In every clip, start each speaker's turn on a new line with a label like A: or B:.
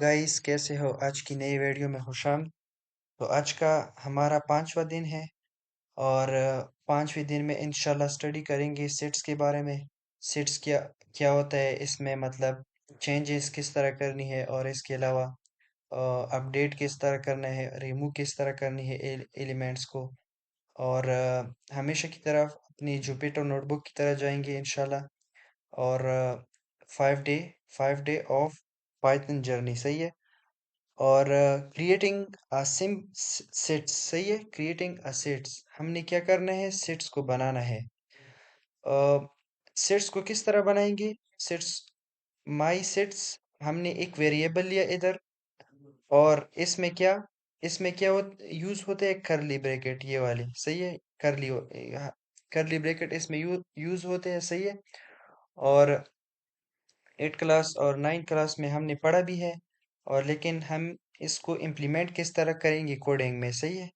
A: Guys कैसे हो? आज की नई वीडियो में खुशाम। तो आज का हमारा पांचवा दिन है और पांचवें दिन में इंशाल्लाह स्टडी करेंगे सेट्स के बारे में। सेट्स क्या क्या होता है इसमें, मतलब चेंजेस किस तरह करनी है और इसके अलावा अपडेट किस तरह करना है, रिमूव किस तरह करनी है एलिमेंट्स को। और हमेशा की तरह अपनी जुपिटर नोटबुक की तरह जाएंगे इंशाल्लाह। और 5 day 5 day of Python journey, सही है। और क्रिएटिंग अ सिम सेट्स, सही है। क्रिएटिंग अ सेट्स, हमने क्या करना है, सेट्स को बनाना है। सेट्स को किस तरह बनाएंगे? सेट्स, माई सेट्स, हमने एक वेरिएबल लिया इधर। और इसमें क्या यूज होते हैं, करली ब्रैकेट, ये वाले, सही है। करली ब्रैकेट इसमें यूज होते हैं, सही है। और 8 क्लास और 9 क्लास में हमने पढ़ा भी है। और लेकिन हम इसको इम्प्लीमेंट किस तरह करेंगे कोडिंग में, सही है।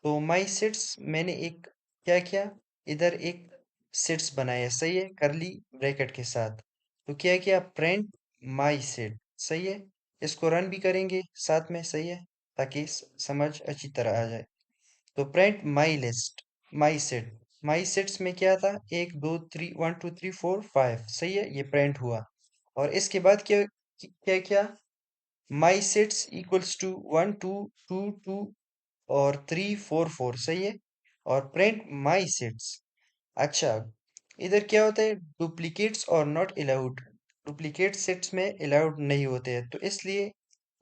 A: तो माई सेट्स, मैंने एक क्या किया, इधर एक सेट्स बनाया, सही है, करली ब्रैकेट के साथ। तो क्या किया, प्रिंट माई सेट, सही है। इसको रन भी करेंगे साथ में, सही है, ताकि समझ अच्छी तरह आ जाए। तो print my list, my sets में क्या था, 1 2 3 1 2 3 4 5, सही है, ये प्रिंट हुआ। और इसके बाद क्या क्या क्या, माई सेट्स इक्वल्स टू 1 2 2 2 और 3 4 4, सही है। और प्रिंट माई सेट्स। अच्छा, इधर क्या होता है, डुप्लीकेट्स और नॉट अलाउड। डुप्लीकेट सेट्स में अलाउड नहीं होते हैं, तो इसलिए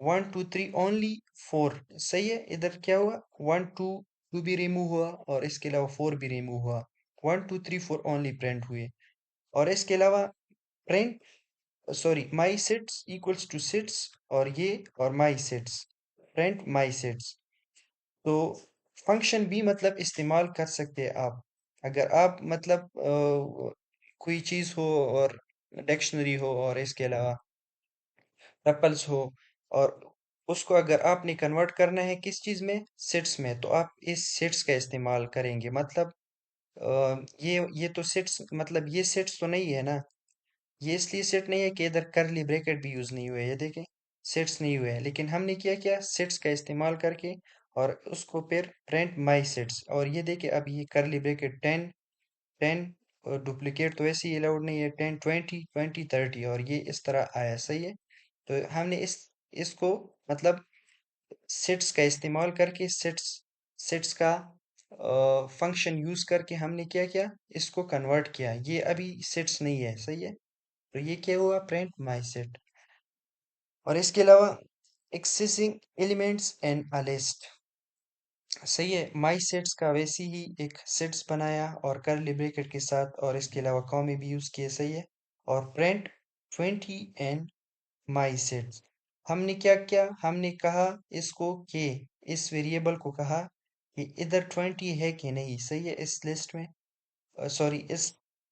A: 1 2 3 ओनली 4, सही है। इधर क्या हुआ, 1 2 2 भी रिमूव हुआ और इसके अलावा 4 भी रिमूव हुआ। 1 2 3 4 ओनली प्रिंट हुए। और इसके अलावा प्रिंट, सॉरी, माई सेट्स इक्वल्स टू सेट्स, और ये और माई सेट्स, प्रिंट माई सेट्स। तो फंक्शन भी मतलब इस्तेमाल कर सकते हैं आप। अगर आप मतलब कोई चीज़ हो और डिक्शनरी हो और इसके अलावा टपल्स हो, और उसको अगर आपने कन्वर्ट करना है किस चीज़ में, सेट्स में, तो आप इस सेट्स का इस्तेमाल करेंगे। मतलब ये तो सेट्स, मतलब ये सेट्स तो नहीं है ना। ये इसलिए सेट नहीं है कि इधर करली ब्रैकेट भी यूज नहीं हुए, ये देखें, सेट्स नहीं हुए हैं। लेकिन हमने क्या किया, सेट्स का इस्तेमाल करके और उसको फिर प्रिंट माई सेट्स। और ये देखें, अब ये करली ब्रैकेट 10 10, और डुप्लीकेट तो ऐसे ही अलाउड नहीं है, 10 20 20 30, और ये इस तरह आया, सही है। तो हमने इसको मतलब सेट्स का इस्तेमाल करके, सेट्स सेट्स का फंक्शन यूज करके हमने क्या किया, इसको कन्वर्ट किया। ये अभी सेट्स नहीं है, सही है। तो ये क्या हुआ, प्रिंट माई सेट। और इसके अलावा accessing elements and a list, सही है। माई सेट्स का वैसे ही एक सेट्स बनाया और करली ब्रैकेट के साथ, और इसके अलावा कॉमा भी यूज किए, सही है। और प्रिंट 20 एंड माई सेट्स, हमने क्या किया, हमने कहा इसको कि इस वेरिएबल को कहा कि इधर 20 है कि नहीं, सही है, इस लिस्ट में, सॉरी,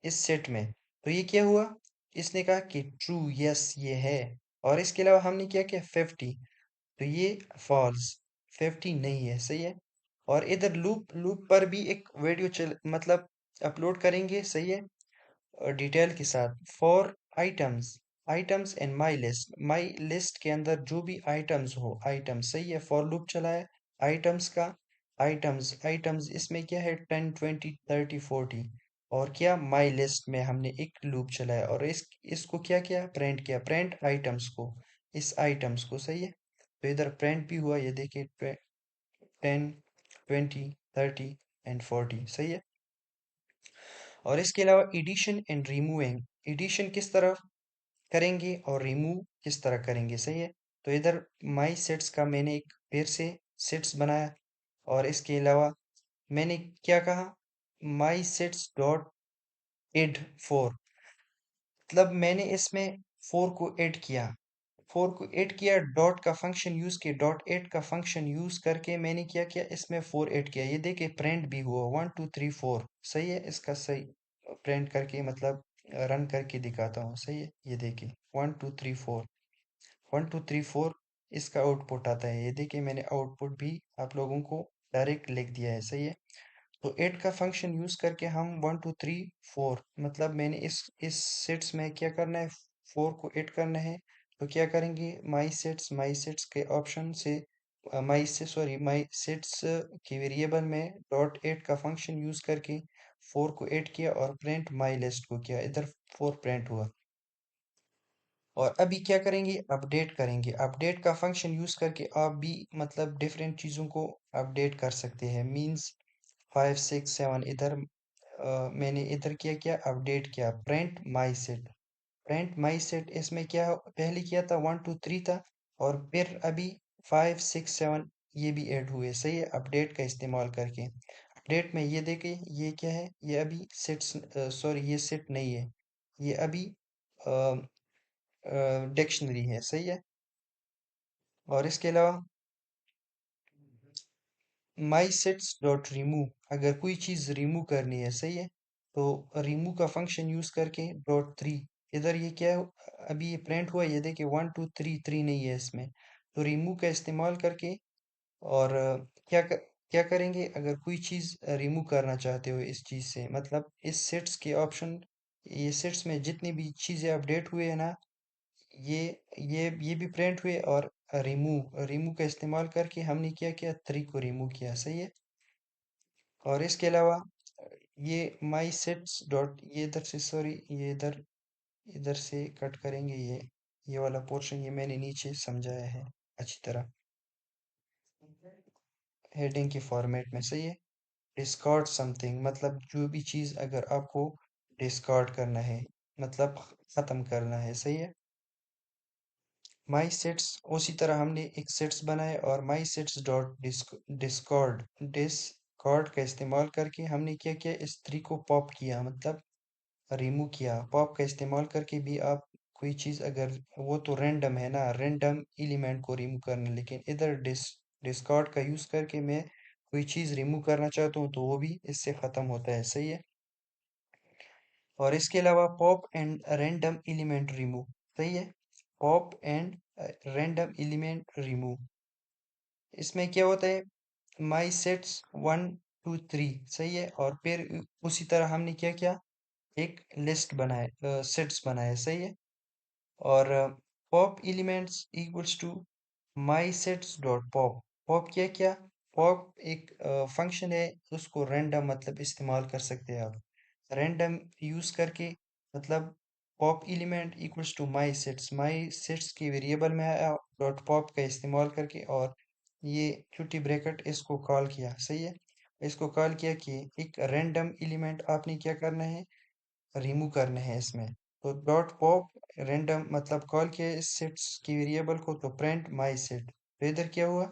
A: इस सेट में। तो ये क्या हुआ, इसने कहा कि ट्रू, यस ये है। और इसके अलावा हमने क्या किया, 50, तो ये फॉल्स, 50 नहीं है, सही है। और इधर लूप लूप पर भी एक वीडियो चल मतलब अपलोड करेंगे, सही है, डिटेल के साथ। For items, items in my list के अंदर जो भी आइटम्स हो, आइटम्स, सही है, फॉर लूप चलाए आइटम्स का। आइटम्स आइटम्स इसमें क्या है, 10 20 30 40। और क्या, माई लिस्ट में हमने एक लूप चलाया और इसको क्या किया, प्रिंट किया, प्रिंट आइटम्स को, इस आइटम्स को, सही है। तो इधर प्रिंट भी हुआ, ये देखिए, 10 20 30 एंड 40, सही है। और इसके अलावा एडिशन एंड रिमूविंग, एडिशन किस तरह करेंगे और रिमूव किस तरह करेंगे, सही है। तो इधर माई सेट्स का मैंने एक फिर से सेट्स बनाया। और इसके अलावा मैंने क्या कहा, माई सेट्स डॉट एड 4, मतलब मैंने इसमें 4 को ऐड किया। 4 को ऐड किया, डॉट का फंक्शन यूज किया, डॉट एड का फंक्शन यूज करके मैंने क्या किया, इसमें 4 ऐड किया। ये देखिए, प्रिंट भी हुआ 1 2 3 4, सही है। इसका सही प्रिंट करके मतलब रन करके दिखाता हूँ, सही है। ये देखिए, 1 2 3 4, इसका आउटपुट आता है। ये देखिए, मैंने आउटपुट भी आप लोगों को डायरेक्ट लिख दिया है, सही है। तो ऐड का फंक्शन यूज करके हम 1 2 3 4, मतलब मैंने इस सेट्स में क्या करना है, 4 को ऐड करना है। तो क्या करेंगे, माई सेट्स के ऑप्शन से माई सेट्स के वेरिएबल में डॉट एट का फंक्शन यूज करके 4 को ऐड किया और प्रिंट माई लिस्ट को किया, इधर 4 प्रिंट हुआ। और अभी क्या करेंगे, अपडेट करेंगे। अपडेट का फंक्शन यूज करके आप भी मतलब डिफरेंट चीज़ों को अपडेट कर सकते हैं। मींस 5 6 7 इधर मैंने इधर किया, क्या अपडेट किया, प्रिंट माई सेट। इसमें क्या पहले किया था, 1 2 3 था, और फिर अभी 5 6 7 ये भी ऐड हुए, सही है, अपडेट का इस्तेमाल करके। अपडेट में ये देखे, ये क्या है, ये अभी सेट्स, सॉरी ये सेट नहीं है, ये अभी डिक्शनरी है, सही है। और इसके अलावा माई सेट्स डॉट रिमूव, अगर कोई चीज़ रिमूव करनी है, सही है, तो रिमूव का फंक्शन यूज करके डॉट 3, इधर ये क्या है, अभी ये प्रिंट हुआ, ये देखिए 1 2 3 3 नहीं है इसमें, तो रिमूव का इस्तेमाल करके। और क्या करेंगे, अगर कोई चीज़ रिमूव करना चाहते हो इस चीज़ से, मतलब इस सेट्स के ऑप्शन, ये सेट्स में जितनी भी चीज़ें अपडेट हुए हैं ना, ये ये भी प्रिंट हुए, और रिमूव रिमूव का इस्तेमाल करके हमने क्या किया, 3 को रिमूव किया, सही है। और इसके अलावा ये माई सेट्स डॉट, ये इधर से सॉरी, ये इधर इधर से कट करेंगे, ये वाला पोर्शन ये मैंने नीचे समझाया है अच्छी तरह हेडिंग के फॉर्मेट में, सही है। डिस्कार्ड समथिंग, मतलब जो भी चीज़ अगर आपको डिस्कार्ड करना है, मतलब खत्म करना है, सही है। माई सेट्स, उसी तरह हमने एक सेट्स बनाए, और माई सेट्स डॉट डिस्कॉर्ड डिस्कॉर्ड का इस्तेमाल करके हमने क्या किया, इस ट्री को पॉप किया, मतलब रिमूव किया। पॉप का इस्तेमाल करके भी आप कोई चीज़ अगर, वो तो रैंडम है ना, रैंडम एलिमेंट को रिमूव करना, लेकिन इधर डिस्कॉर्ड का यूज़ करके मैं कोई चीज़ रिमूव करना चाहता हूँ, तो वो भी इससे ख़त्म होता है, सही है। और इसके अलावा pop and random element remove, सही है, pop and random element remove. इसमें क्या होता है, माई सेट्स 1 2 3, सही है, और फिर उसी तरह हमने क्या किया, एक लिस्ट बनाए, सेट्स बनाए, सही है। और pop elements equals to my sets dot pop, pop क्या क्या, पॉप एक फंक्शन है, उसको रैंडम मतलब इस्तेमाल कर सकते हैं आप, रैंडम यूज करके, मतलब pop element equals to my sets की वेरिएबल में आया, डॉट पॉप का इस्तेमाल करके, और ये छोटी ब्रैकेट इसको कॉल किया, सही है। इसको कॉल किया कि एक रैंडम एलिमेंट आपने क्या करना है, रिमूव करने हैं इसमें, तो डॉट पॉप रैंडम मतलब कॉल किया इस सेट्स की वेरिएबल को, तो प्रिंट माई सेट, तो इधर क्या हुआ,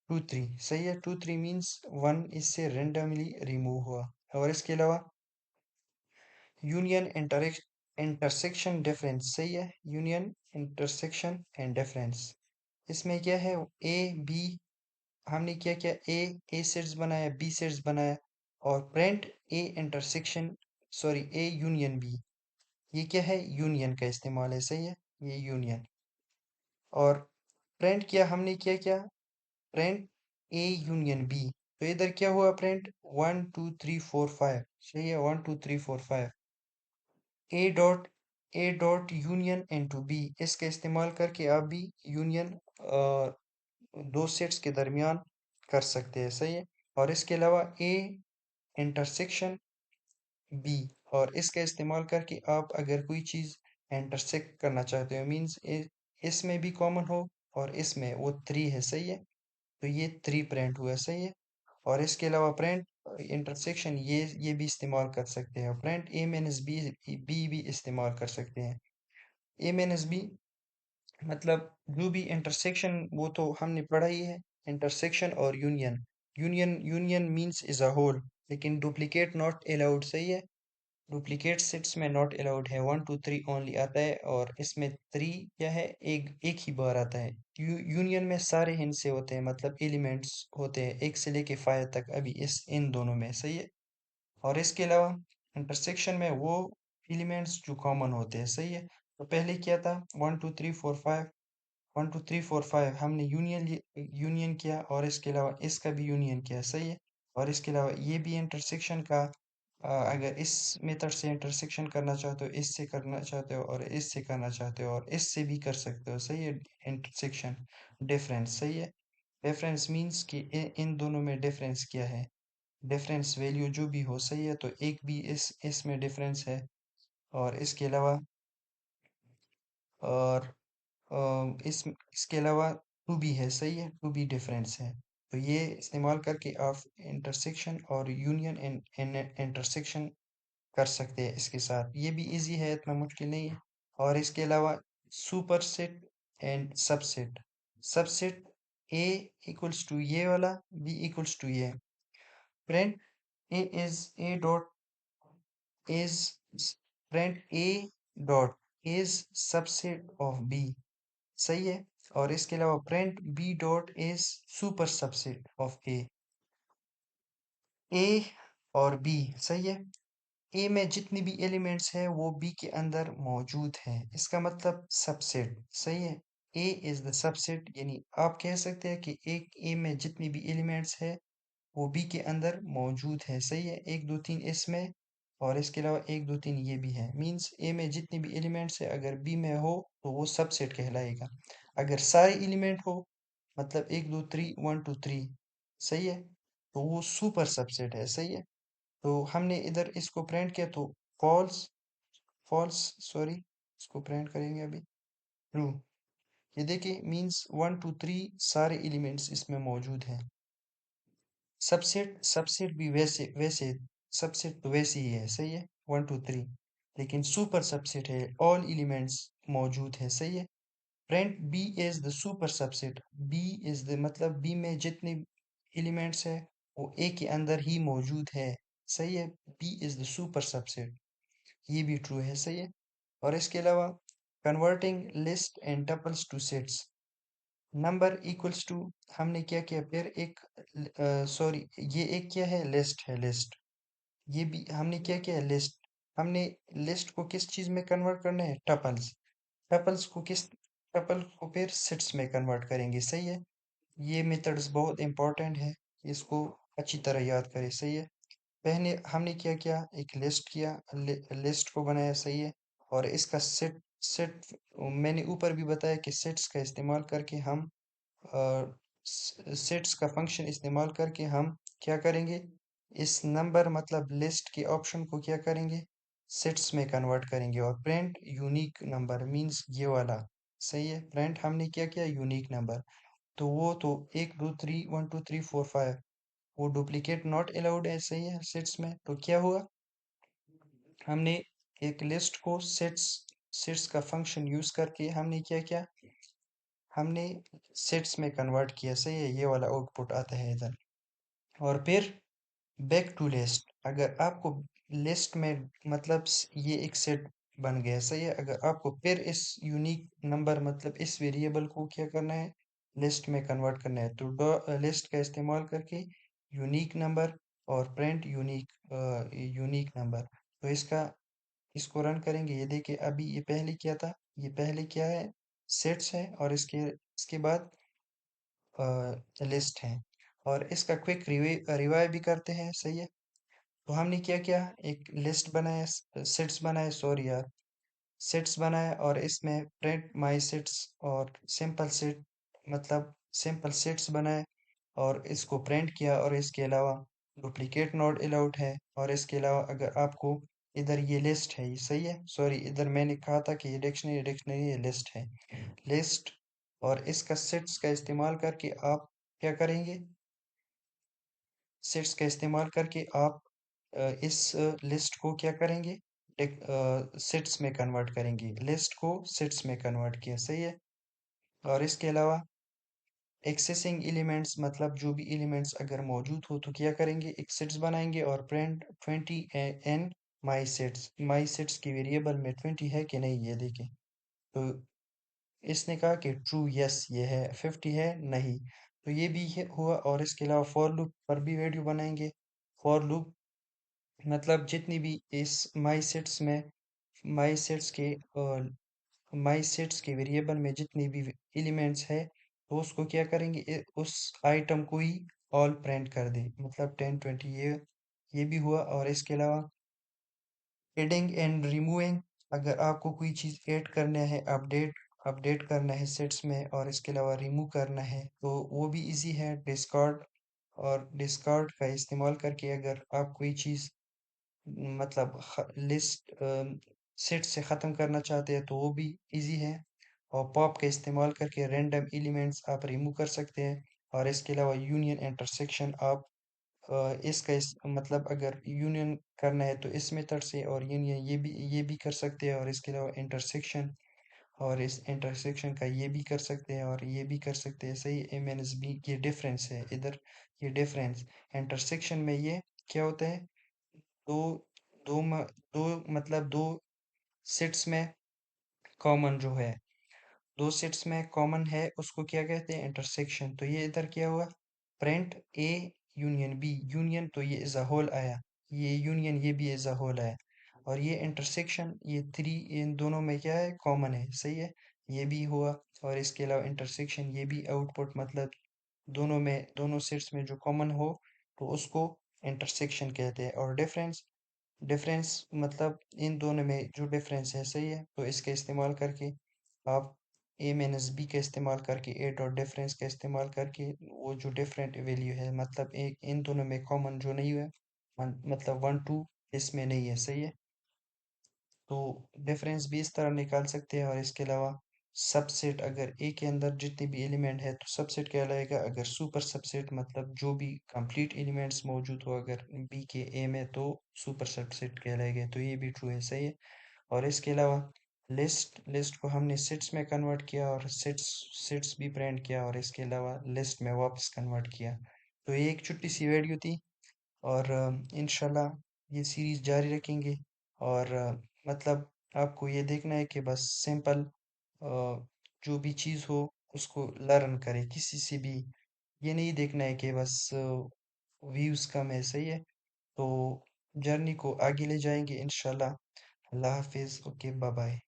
A: 2 3, सही है, 2 3 मीन्स 1 इससे रेंडमली रिमूव हुआ। और इसके अलावा यूनियन इंटरसेक्शन डिफरेंस, सही है, यूनियन इंटरसेक्शन एंड डिफरेंस। इसमें क्या है, ए बी, हमने क्या किया, ए सेट्स बनाया, बी सेट्स बनाया, और print A intersection, sorry A union B, ये क्या है, यूनियन का इस्तेमाल है, सही है, ये यूनियन। और प्रिंट किया, हमने क्या किया, प्रिंट ए यूनियन बी, तो इधर क्या हुआ, प्रिंट 1 2 3 4 5, सही है, 1 2 3 4 5, A dot union into B, इसका इस्तेमाल करके आप भी यूनियन दो सेट्स के दरमियान कर सकते हैं, सही है। और इसके अलावा ए इंटरसेक्शन बी, और इसका इस्तेमाल करके आप अगर कोई चीज़ इंटरसेक्ट करना चाहते हो, मीन्स इसमें भी कॉमन हो और इसमें, वो 3 है, सही है, तो ये 3 प्रिंट हुआ, सही है। और इसके अलावा प्रिंट इंटरसेक्शन, ये भी इस्तेमाल कर सकते हैं, प्रिंट ए माइनस बी भी इस्तेमाल कर सकते हैं। ए माइनस बी मतलब जो भी इंटरसेक्शन, वो तो हमने पढ़ा ही है, इंटरसेक्शन और union, union means is a whole, लेकिन डुप्लीकेट नॉट अलाउड, सही है, डुप्लीकेट सेट्स में नॉट अलाउड है, 1 2 3 ओनली आता है, और इसमें 3 क्या है, एक ही बार आता है। यूनियन में सारे हिस्से होते हैं, मतलब एलिमेंट्स होते हैं 1 से लेके 5 तक, अभी इस इन दोनों में, सही है। और इसके अलावा इंटरसेक्शन में वो एलिमेंट्स जो कॉमन होते हैं, सही है। तो पहले क्या था, 1 2 3 4 5, 1 2 3 4 5 हमने यूनियन किया, और इसके अलावा इसका भी यूनियन किया, सही है। और इसके अलावा ये भी इंटरसेक्शन का अगर इस मेथड से इंटरसेक्शन करना चाहते हो, इससे करना चाहते हो और इससे करना चाहते हो और इससे भी कर सकते हो, सही है। इंटरसेक्शन डिफरेंस, सही है। डिफरेंस मीन्स कि इन दोनों में डिफरेंस क्या है, डिफरेंस वैल्यू जो भी हो, सही है। तो एक भी इसमें डिफरेंस है और इसके अलावा और इसके अलावा टू भी है, सही है, टू भी डिफरेंस है। तो ये इस्तेमाल करके आप इंटरसेक्शन और यूनियन इंटरसेक्शन कर सकते हैं इसके साथ। ये भी इजी है, इतना मुश्किल नहीं है। और इसके अलावा superset and subset. Subset A equals to ये वाला, बी इक्वल्स टू ये। Print A dot is print A dot is subset of B, सही है। और इसके अलावा print B dot is super subset of A और बी, सही है। ए में जितनी भी एलिमेंट्स है वो बी के अंदर मौजूद है, इसका मतलब सबसेट, सही है। ए इज द सबसेट, यानी आप कह सकते हैं कि एक ए में जितनी भी एलिमेंट्स है वो बी के अंदर मौजूद है, सही है। एक दो तीन इसमें और इसके अलावा एक दो तीन ये भी है। मींस ए में जितनी भी एलिमेंट्स है अगर बी में हो तो वो सबसेट कहलाएगा। अगर सारे एलिमेंट हो, मतलब एक दो थ्री वन टू थ्री, सही है, तो वो सुपर सबसेट है, सही है। तो हमने इधर इसको प्रिंट किया तो फॉल्स, फॉल्स सॉरी, इसको प्रिंट करेंगे अभी ट्रू। ये देखिए मींस वन टू थ्री सारे एलिमेंट्स इसमें मौजूद हैं। सबसेट, सबसेट भी वैसे वैसे सबसेट तो वैसे ही है, सही है, वन टू थ्री। लेकिन सुपर सबसेट है, ऑल एलिमेंट्स मौजूद है, सही है। Print B is the super subset, B is the मतलब बी में जितने एलिमेंट्स है वो ए के अंदर ही मौजूद है, सही है। B is the super subset, ये भी ट्रू है, सही है। और इसके अलावा converting list and tuples to sets. Number equals to, हमने क्या किया फिर एक, सॉरी, ये एक क्या है, लिस्ट है, लिस्ट। ये भी हमने क्या किया, लिस्ट। हमने लिस्ट को किस चीज में कन्वर्ट करना है, टपल्स। टपल्स को किस, टपल को फिर सेट्स में कन्वर्ट करेंगे, सही है। ये मेथड्स बहुत इंपॉर्टेंट है, इसको अच्छी तरह याद करें, सही है। पहले हमने क्या किया, एक लिस्ट किया, लिस्ट को बनाया, सही है। और इसका सेट, सेट मैंने ऊपर भी बताया कि सेट्स का इस्तेमाल करके हम सेट्स का फंक्शन इस्तेमाल करके हम क्या करेंगे, इस नंबर मतलब लिस्ट के ऑप्शन को क्या करेंगे, सेट्स में कन्वर्ट करेंगे। और प्रिंट यूनिक नंबर मींस ये वाला, सही है। प्रिंट हमने क्या किया, यूनिक नंबर। तो वो तो एक दो three one two three four five, वो डुप्लीकेट नॉट अलाउड है, सही है, सेट्स में। तो क्या हुआ, हमने एक लिस्ट को सेट्स, सेट्स का फंक्शन यूज करके हमने क्या किया, हमने सेट्स में कन्वर्ट किया, सही है। ये वाला आउटपुट आता है इधर। और फिर बैक टू लिस्ट, अगर आपको लिस्ट में मतलब ये एक सेट बन गया, सही है। अगर आपको फिर इस यूनिक नंबर मतलब इस वेरिएबल को क्या करना है, लिस्ट में कन्वर्ट करना है, तो लिस्ट का इस्तेमाल करके यूनिक नंबर और प्रिंट यूनिक, यूनिक नंबर। तो इसको रन करेंगे, ये देखिए अभी ये पहले क्या था, ये पहले क्या है, सेट्स है और इसके बाद लिस्ट है। और इसका क्विक रिवाइव भी करते हैं, सही है। तो हमने क्या किया, एक लिस्ट बनाया, सेट्स बनाए, सॉरी यार, सेट्स बनाया और इसमें प्रिंट माई सेट्स और सिंपल सेट मतलब सिंपल सेट्स बनाए और इसको प्रिंट किया। और इसके अलावा डुप्लीकेट नॉट अलाउड है। और इसके अलावा अगर आपको इधर ये लिस्ट है, ये सही है, सॉरी इधर मैंने कहा था कि ये डिक्शनरी, डिक्शनरी ये लिस्ट है, लिस्ट। और इसका सेट्स का इस्तेमाल करके आप क्या करेंगे, सेट्स का इस्तेमाल करके आप इस लिस्ट को क्या करेंगे, सेट्स में कन्वर्ट करेंगे, लिस्ट को सेट्स में कन्वर्ट किया, सही है। और इसके अलावा एक्सेसिंग एलिमेंट्स मतलब जो भी एलिमेंट्स अगर मौजूद हो तो क्या करेंगे, एक सेट्स बनाएंगे और प्रिंट 20 एन माई सेट्स, माई सेट्स की वेरिएबल में 20 है कि नहीं, ये देखें। तो इसने कहा कि ट्रू, यस ये है, 50 है नहीं, तो ये भी हुआ। और इसके अलावा फॉर लूप पर भी वीडियो बनाएंगे। फॉर लूप मतलब जितनी भी इस माई सेट्स में, माई सेट्स के माई सेट्स के वेरिएबल में जितनी भी एलिमेंट्स है तो उसको क्या करेंगे, उस आइटम को ही ऑल प्रिंट कर दे, मतलब 10 20, ये भी हुआ। और इसके अलावा एडिंग एंड रिमूविंग, अगर आपको कोई चीज़ ऐड करना है, अपडेट अपडेट करना है सेट्स में और इसके अलावा रिमूव करना है तो वो भी इजी है। डिस्कार्ड, और डिस्कार्ड का इस्तेमाल करके अगर आप कोई चीज़ मतलब लिस्ट सेट से ख़त्म करना चाहते हैं तो वो भी इजी है। और पॉप का इस्तेमाल करके रैंडम एलिमेंट्स आप रिमूव कर सकते हैं। और इसके अलावा यूनियन इंटरसेक्शन आप इसका मतलब अगर यूनियन करना है तो इस मेथड से, और यूनियन ये भी कर सकते हैं। और इसके अलावा इंटरसेक्शन, और इस इंटरसेक्शन का ये भी कर सकते हैं और ये भी कर सकते हैं। सही, ए माइनस बी ये डिफरेंस है इधर, ये डिफरेंस इंटरसेक्शन में ये क्या होता है, दो दो दो मतलब दो सेट्स में कॉमन जो है, दो सेट्स में कॉमन है उसको क्या कहते हैं, इंटरसेक्शन। तो ये इधर क्या हुआ, print A union B, union तो ये एज अ होल आया, ये यूनियन ये भी एज अ होल आया। और ये इंटरसेक्शन, ये थ्री इन दोनों में क्या है, कॉमन है। सही है, ये भी हुआ। और इसके अलावा इंटरसेक्शन ये भी आउटपुट मतलब दोनों में, दोनों सेट्स में जो कॉमन हो तो उसको इंटरसेक्शन कहते हैं। और डिफरेंस, डिफरेंस मतलब इन दोनों में जो डिफरेंस है। सही है, तो इसका इस्तेमाल करके आप ए माइनस बी का इस्तेमाल करके, ए डॉट डिफरेंस का इस्तेमाल करके वो जो डिफरेंट वैल्यू है मतलब एक इन दोनों में कॉमन जो नहीं है, मतलब वन टू इसमें नहीं है। सही है, तो डिफरेंस भी इस तरह निकाल सकते हैं। और इसके अलावा सबसेट, अगर ए के अंदर जितने भी एलिमेंट है तो सबसेट कहलाएगा। अगर सुपर सबसेट मतलब जो भी कंप्लीट एलिमेंट्स मौजूद हो अगर बी के ए में तो सुपर सबसेट कहलाएगा। तो ये भी ट्रू है। सही है, और इसके अलावा लिस्ट, लिस्ट को हमने सेट्स में कन्वर्ट किया और सेट्स सेट्स भी प्रिंट किया और इसके अलावा लिस्ट में वापस कन्वर्ट किया। तो ये एक छोटी सी वीडियो थी, और इंशाल्लाह ये सीरीज जारी रखेंगे। और मतलब आपको ये देखना है कि बस सिंपल जो भी चीज़ हो उसको लर्न करें किसी से भी। ये नहीं देखना है कि बस व्यूज़ कम है। सही है, तो जर्नी को आगे ले जाएंगे इंशाल्लाह। अल्लाह हाफिज़, ओके बाय बाय।